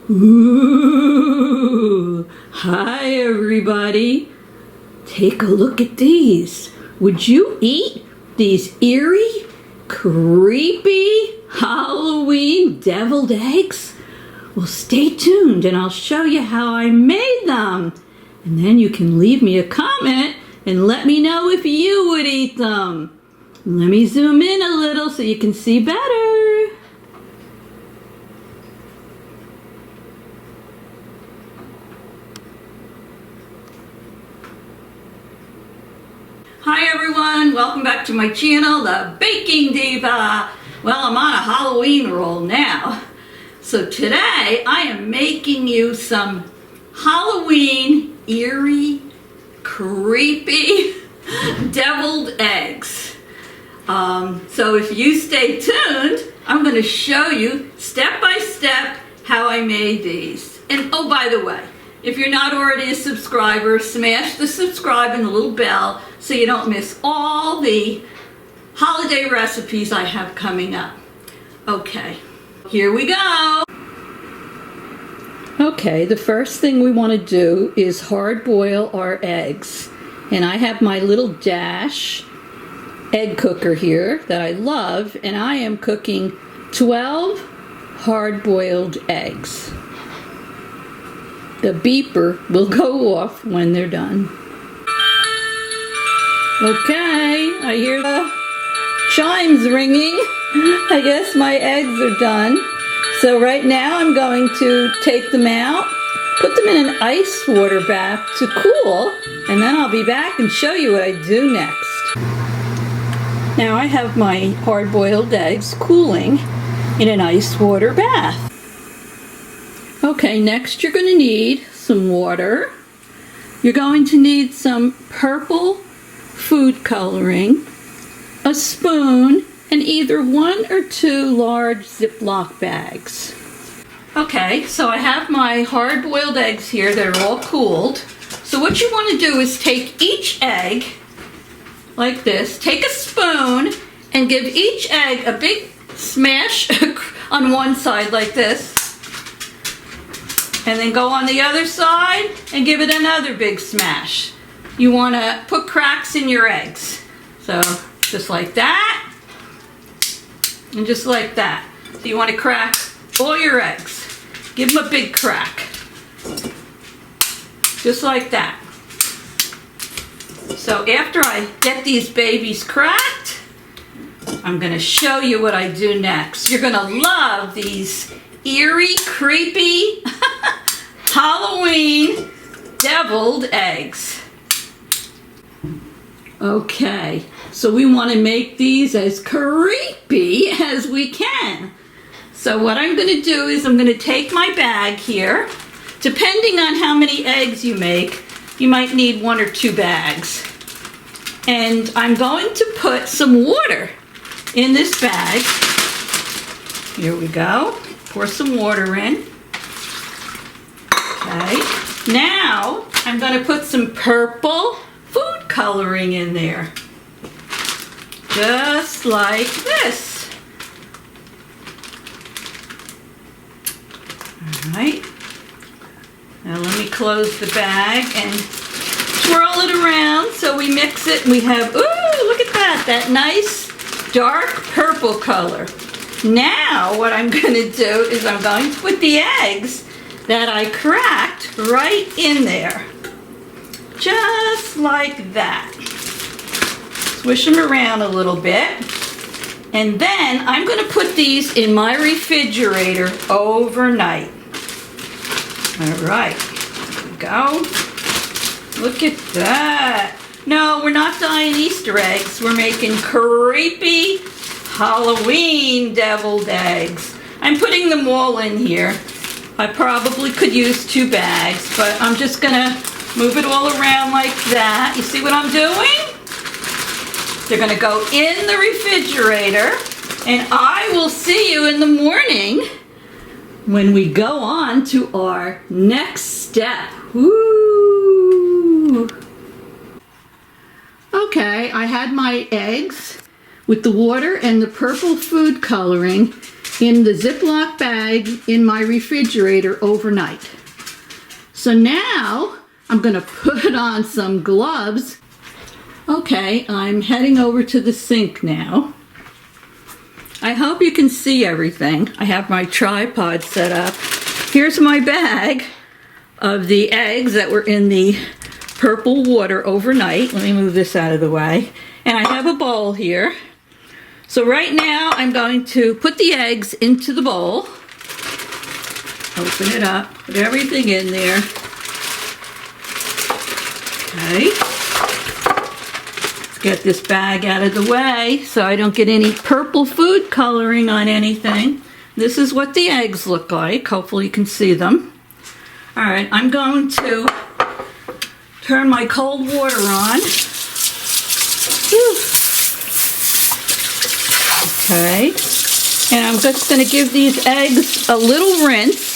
Ooh, hi everybody. Take a look at these. Would you eat these eerie, creepy Halloween deviled eggs? Well, stay tuned and I'll show you how I made them. And then you can leave me a comment and let me know if you would eat them. Let me zoom in a little so you can see better. Hi everyone, welcome back to my channel, The Baking Diva. Well, I'm on a Halloween roll now. So today I am making you some Halloween eerie, creepy deviled eggs. So if you stay tuned, I'm going to show you step by step how I made these. And oh, by the way, if you're not already a subscriber, smash the subscribe and the little bell so you don't miss all the holiday recipes I have coming up. Okay, here we go. Okay, the first thing we want to do is hard boil our eggs. And I have my little Dash egg cooker here that I love, and I am cooking 12 hard boiled eggs. The beeper will go off when they're done. Okay, I hear the chimes ringing. I guess my eggs are done. So right now I'm going to take them out, put them in an ice water bath to cool, and then I'll be back and show you what I do next. Now I have my hard-boiled eggs cooling in an ice water bath. Okay, next you're going to need some water. You're going to need some purple food coloring, a spoon, and either 1 or 2 large Ziploc bags. Okay, so I have my hard-boiled eggs here that are all cooled. So what you want to do is take each egg like this, take a spoon, and give each egg a big smash on one side like this. And then go on the other side and give it another big smash. You want to put cracks in your eggs. So just like that. And just like that. So you want to crack all your eggs. Give them a big crack. Just like that. So after I get these babies cracked, I'm going to show you what I do next. You're going to love these eerie, creepy Halloween deviled eggs. Okay, so we want to make these as creepy as we can. So what I'm going to do is I'm going to take my bag here. Depending on how many eggs you make, you might need 1 or 2 bags. And I'm going to put some water in this bag. Here we go. Pour some water in. Okay. Now I'm going to put some purple food coloring in there. Just like this. All right. Now let me close the bag and swirl it around so we mix it. We have, ooh, look at that nice dark purple color. Now what I'm going to do is I'm going to put the eggs that I cracked right in there. Just like that. Swish them around a little bit. And then I'm going to put these in my refrigerator overnight. All right, here we go. Look at that. No, we're not dyeing Easter eggs. We're making creepy Halloween deviled eggs. I'm putting them all in here. I probably could use 2 bags, but I'm just gonna move it all around like that. You see what I'm doing? They're gonna go in the refrigerator, and I will see you in the morning when we go on to our next step. Woo! Okay, I had my eggs with the water and the purple food coloring in the Ziploc bag in my refrigerator overnight. So now I'm going to put on some gloves. Okay, I'm heading over to the sink now. I hope you can see everything. I have my tripod set up. Here's my bag of the eggs that were in the purple water overnight. Let me move this out of the way. And I have a bowl here. So right now I'm going to put the eggs into the bowl. Open it up, put everything in there. Okay. Let's get this bag out of the way so I don't get any purple food coloring on anything. This is what the eggs look like. Hopefully you can see them. All right, I'm going to turn my cold water on. Whew. Okay, and I'm just going to give these eggs a little rinse.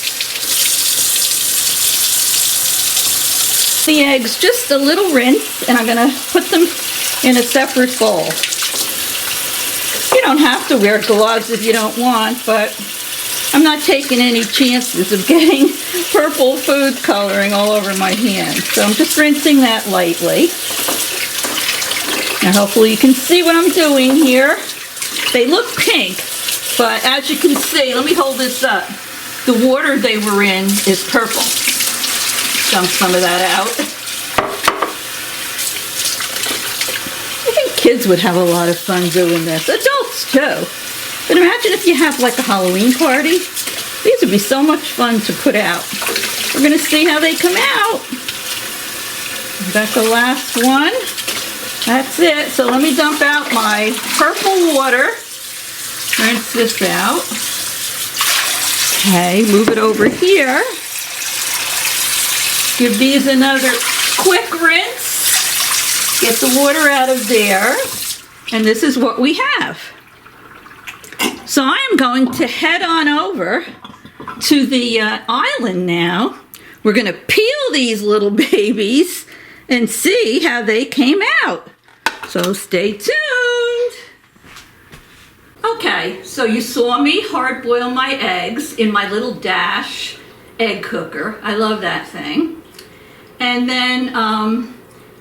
The eggs just a little rinse, and I'm going to put them in a separate bowl. You don't have to wear gloves if you don't want, but I'm not taking any chances of getting purple food coloring all over my hands. So I'm just rinsing that lightly. Now hopefully you can see what I'm doing here. They look pink, but as you can see, let me hold this up. The water they were in is purple. Dump some of that out. I think kids would have a lot of fun doing this. Adults too. But imagine if you have like a Halloween party. These would be so much fun to put out. We're going to see how they come out. That's the last one. That's it. So let me dump out my purple water. Rinse this out. Okay, move it over here. Give these another quick rinse. Get the water out of there. And this is what we have. So I am going to head on over to the island now. We're going to peel these little babies and see how they came out. So stay tuned. Okay, so you saw me hard boil my eggs in my little Dash egg cooker. I love that thing. And then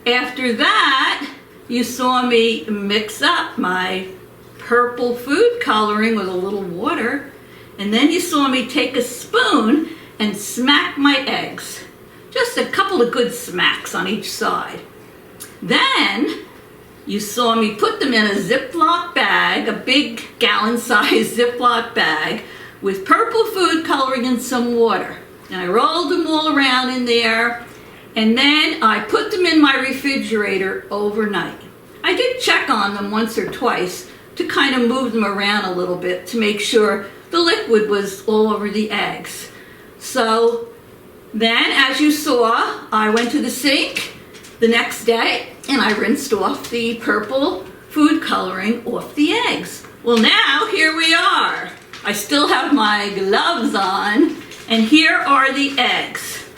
after that, you saw me mix up my purple food coloring with a little water. And then you saw me take a spoon and smack my eggs. Just a couple of good smacks on each side. Then you saw me put them in a Ziploc bag, a big gallon-sized Ziploc bag with purple food coloring and some water. And I rolled them all around in there, and then I put them in my refrigerator overnight. I did check on them once or twice to kind of move them around a little bit to make sure the liquid was all over the eggs. So then, as you saw, I went to the sink the next day and I rinsed off the purple food coloring off the eggs. Well, now here we are. I still have my gloves on, and here are the eggs.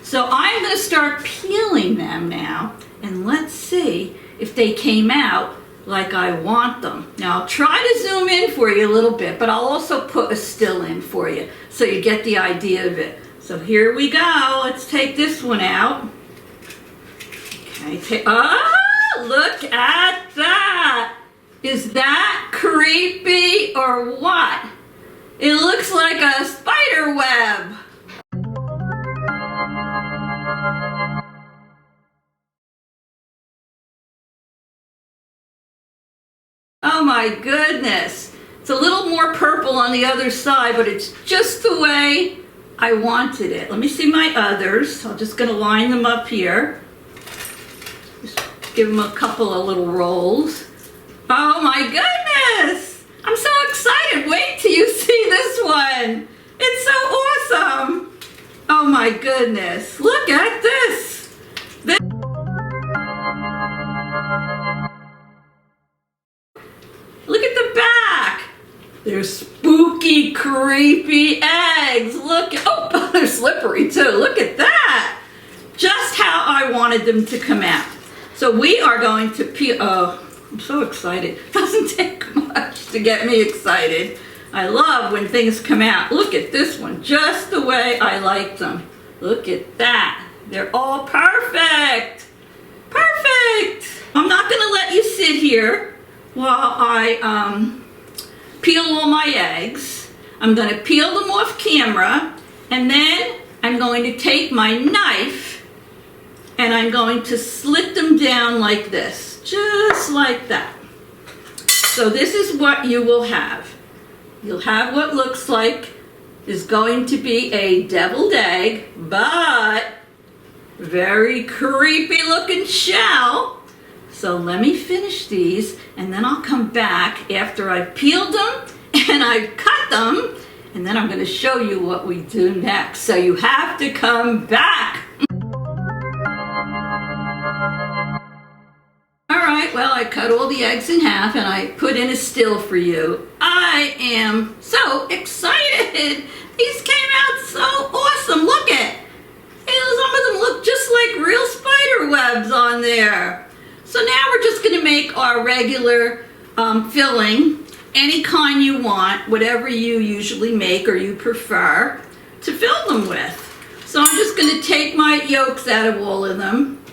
So I'm going to start peeling them now, and let's see if they came out like I want them. Now I'll try to zoom in for you a little bit, but I'll also put a still in for you so you get the idea of it. So here we go. Let's take this one out. Okay, oh, look at that. Is that creepy or what? It looks like a spider web. Oh my goodness. It's a little more purple on the other side, but it's just the way I wanted it. Let me see my others. I'm just going to line them up here. Just give them a couple of little rolls. Oh my goodness! I'm so excited. Wait till you see this one. It's so awesome. Oh my goodness. Look at this. Look at the back. They're spooky, creepy eggs. Look, oh, they're slippery too. Look at that. Just how I wanted them to come out. So we are going to peel. Oh, I'm so excited. It doesn't take much to get me excited. I love when things come out. Look at this one, just the way I like them. Look at that. They're all perfect. Perfect. I'm not gonna let you sit here while I peel all my eggs. I'm gonna peel them off camera, and then I'm going to take my knife and I'm going to slit them down like this, just like that. So this is what you will have. You'll have what looks like is going to be a deviled egg, but very creepy looking shell. So let me finish these, and then I'll come back after I've peeled them and I've cut them, and then I'm going to show you what we do next. So you have to come back. Alright, well, I cut all the eggs in half and I put in a still for you. I am so excited. These came out so awesome. Look at some of them look just like real spider webs on there. So now we're just going to make our regular filling, any kind you want, whatever you usually make or you prefer to fill them with. So I'm just going to take my yolks out of all of them,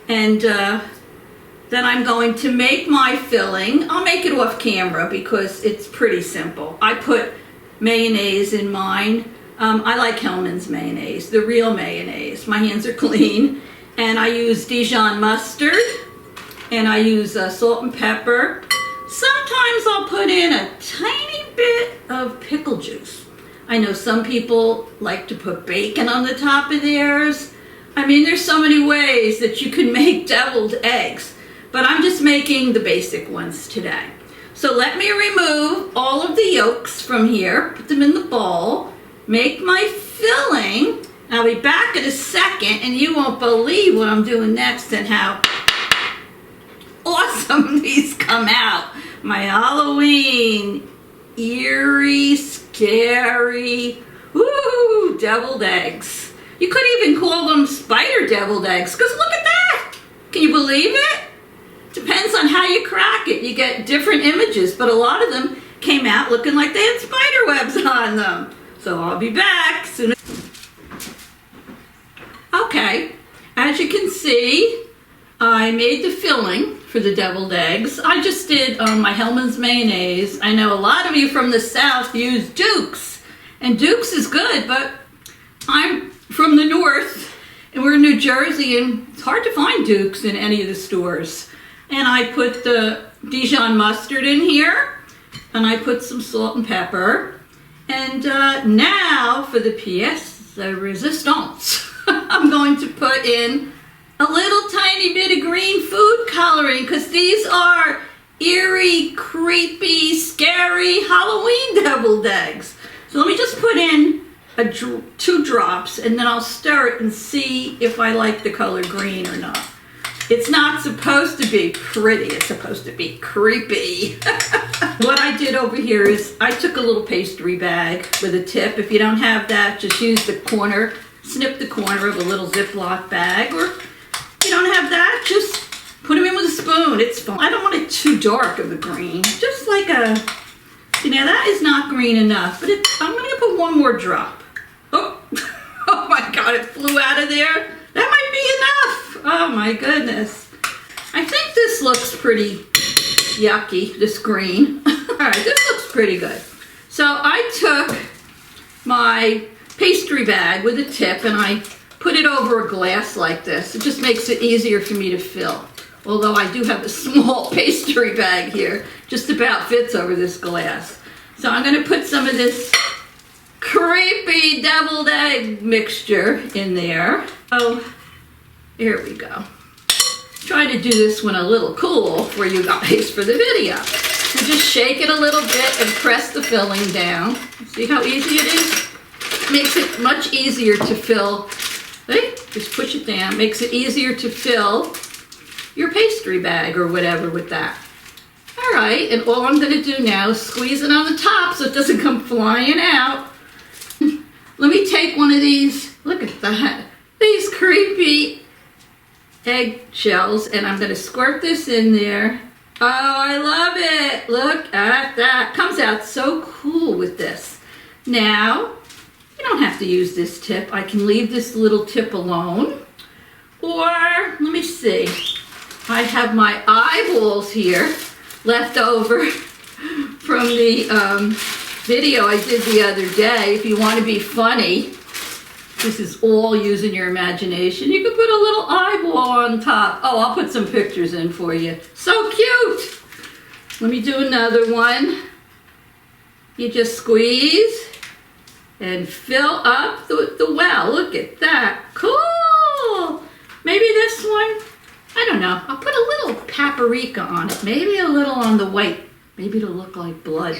and then I'm going to make my filling. I'll make it off camera because it's pretty simple. I put mayonnaise in mine. I like Hellmann's mayonnaise, the real mayonnaise. My hands are clean. And I use Dijon mustard, and I use salt and pepper. Sometimes I'll put in a tiny bit of pickle juice. I know some people like to put bacon on the top of theirs. I mean, there's so many ways that you can make deviled eggs, but I'm just making the basic ones today. So let me remove all of the yolks from here, put them in the bowl, make my filling. I'll be back in a second, and you won't believe what I'm doing next and how awesome these come out. My Halloween, eerie, scary, woo, deviled eggs. You could even call them spider deviled eggs, because look at that. Can you believe it? Depends on how you crack it. You get different images, but a lot of them came out looking like they had spider webs on them. So I'll be back soon. Okay, as you can see, I made the filling for the deviled eggs. I just did my Hellmann's mayonnaise. I know a lot of you from the South use Duke's, and Duke's is good, but I'm from the North, and we're in New Jersey, and it's hard to find Duke's in any of the stores. And I put the Dijon mustard in here, and I put some salt and pepper. And now for the pièce de résistance. I'm going to put in a little tiny bit of green food coloring, because these are eerie, creepy, scary Halloween deviled eggs. So let me just put in 2 drops, and then I'll stir it and see if I like the color green or not. It's not supposed to be pretty, it's supposed to be creepy. What I did over here is I took a little pastry bag with a tip. If you don't have that, just use the corner, snip the corner of a little Ziploc bag, or if you don't have that, just put them in with a spoon. It's fine. I don't want it too dark of a green, just like a, see, now that is not green enough, but I'm gonna put 1 more drop. Oh, oh my God, it flew out of there. That might be enough. Oh my goodness. I think this looks pretty yucky, this green. All right, this looks pretty good. So I took my pastry bag with a tip and I put it over a glass like this. It just makes it easier for me to fill. Although I do have a small pastry bag here, just about fits over this glass. So I'm gonna put some of this creepy deviled egg mixture in there. Oh, here we go. Try to do this one a little cool for you guys for the video. So just shake it a little bit and press the filling down. See how easy it is? Makes it much easier to fill. See? Just push it down. Makes it easier to fill your pastry bag or whatever with that. All right, and all I'm gonna do now is squeeze it on the top so it doesn't come flying out. Let me take one of these, look at that, these creepy egg shells, and I'm going to squirt this in there Oh, I love it. Look at that. Comes out so cool with this. Now, you don't have to use this tip. I can leave this little tip alone. Or, let me see. I have my eyeballs here left over from the video I did the other day. If you want to be funny, this is all using your imagination. You can put a little eyeball on top. Oh, I'll put some pictures in for you. So cute. Let me do another one. You just squeeze and fill up the well. Look at that. Cool. Maybe this one, I don't know. I'll put a little paprika on it. Maybe a little on the white. Maybe it'll look like blood.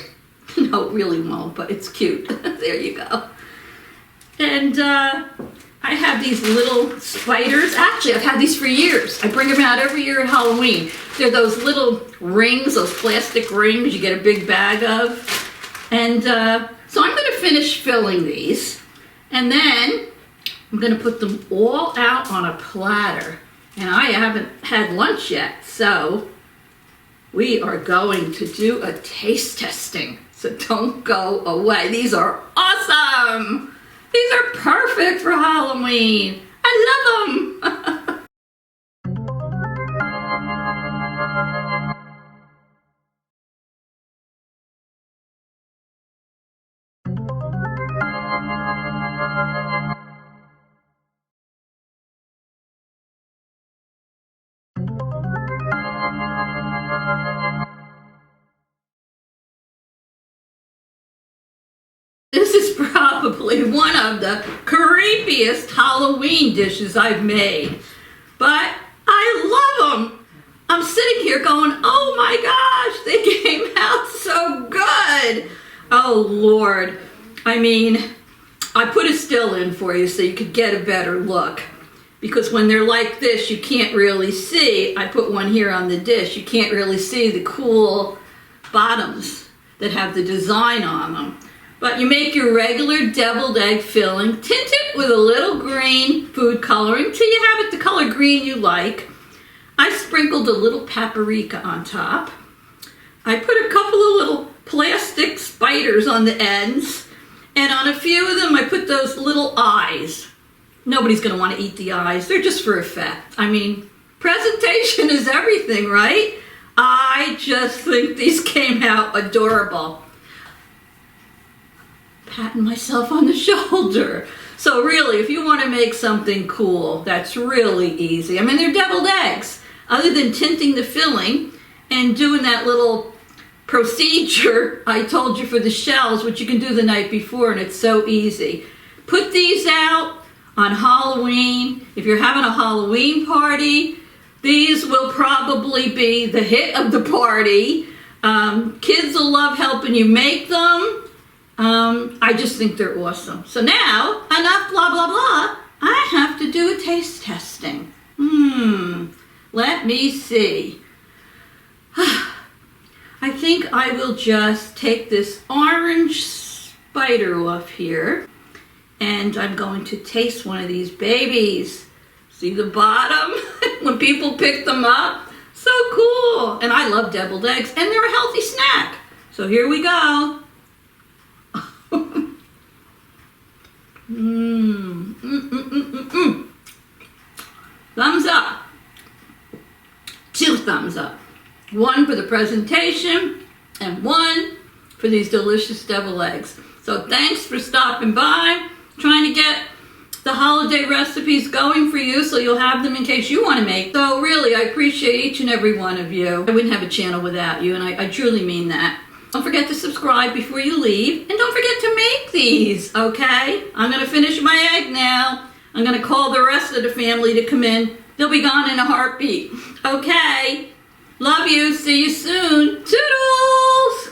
No, it really won't, but it's cute. There you go. And I have these little spiders. Actually, I've had these for years. I bring them out every year at Halloween. They're those little rings, those plastic rings you get a big bag of. And so I'm going to finish filling these. And then I'm going to put them all out on a platter. And I haven't had lunch yet, so we are going to do a taste testing. So don't go away. These are awesome. These are perfect for Halloween. I love them. This is probably one of the creepiest Halloween dishes I've made, but I love them. I'm sitting here going, oh my gosh, they came out so good. Oh Lord. I mean, I put a still in for you so you could get a better look, because when they're like this, you can't really see. I put one here on the dish. You can't really see the cool bottoms that have the design on them. But you make your regular deviled egg filling, tint it with a little green food coloring till you have it the color green you like. I sprinkled a little paprika on top. I put a couple of little plastic spiders on the ends, and on a few of them I put those little eyes. Nobody's going to want to eat the eyes. They're just for effect. I mean, presentation is everything, right? I just think these came out adorable. Patting myself on the shoulder. So really, if you want to make something cool, that's really easy. I mean, they're deviled eggs. Other than tinting the filling and doing that little procedure I told you for the shells, which you can do the night before, and it's so easy. Put these out on Halloween. If you're having a Halloween party, these will probably be the hit of the party. Kids will love helping you make them. I just think they're awesome. So now, enough blah, blah, blah. I have to do a taste testing. Let me see. I think I will just take this orange spider off here, and I'm going to taste one of these babies. See the bottom? When people pick them up? So cool. And I love deviled eggs, and they're a healthy snack. So here we go. Thumbs up. 2 thumbs up. 1 for the presentation and 1 for these delicious deviled eggs. So thanks for stopping by, trying to get the holiday recipes going for you so you'll have them in case you want to make. So really, I appreciate each and every one of you. I wouldn't have a channel without you, and I truly mean that. Don't forget to subscribe before you leave, and don't forget to make these, okay? I'm going to finish my egg now. I'm going to call the rest of the family to come in. They'll be gone in a heartbeat. Okay? Love you. See you soon. Toodles!